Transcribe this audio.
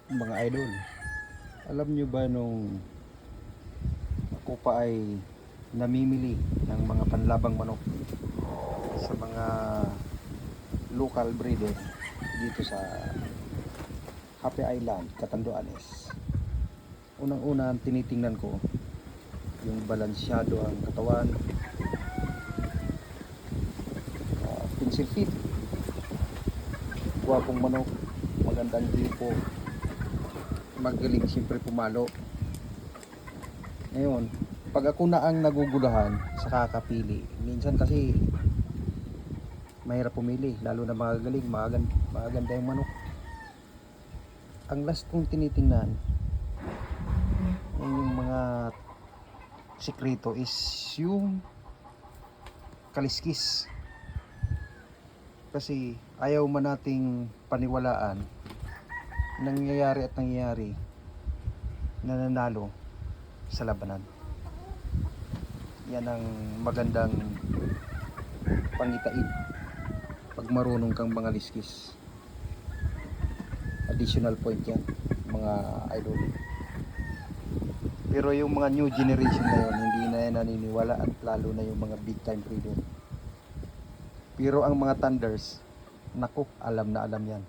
Mga idol, alam nyo ba nung ako pa ay namimili ng mga panlabang manok sa mga local breeder dito sa Happy Island, Catanduanes. Unang-una tinitingnan ko yung balansyado ang katawan, pencil fit, guwapong manok, magandang tipo, magaling siyempre pumalo. Ngayon, pag ako na ang nagugulahan sa kakapili, minsan kasi mahirap pumili, lalo na magagaling, magaganda yung manok. Ang last kong tinitingnan, yung mga sikreto is yung kaliskis. Kasi ayaw man nating paniwalaan, nangyayari nananalo sa labanan. Yan ang magandang pangitain pag marunong kang mga liskis. Additional point yan, mga idol. Pero yung mga new generation na yun, hindi na yan naniniwala, at lalo na yung mga big time breeder. Pero ang mga thunders, naku, alam na alam yan.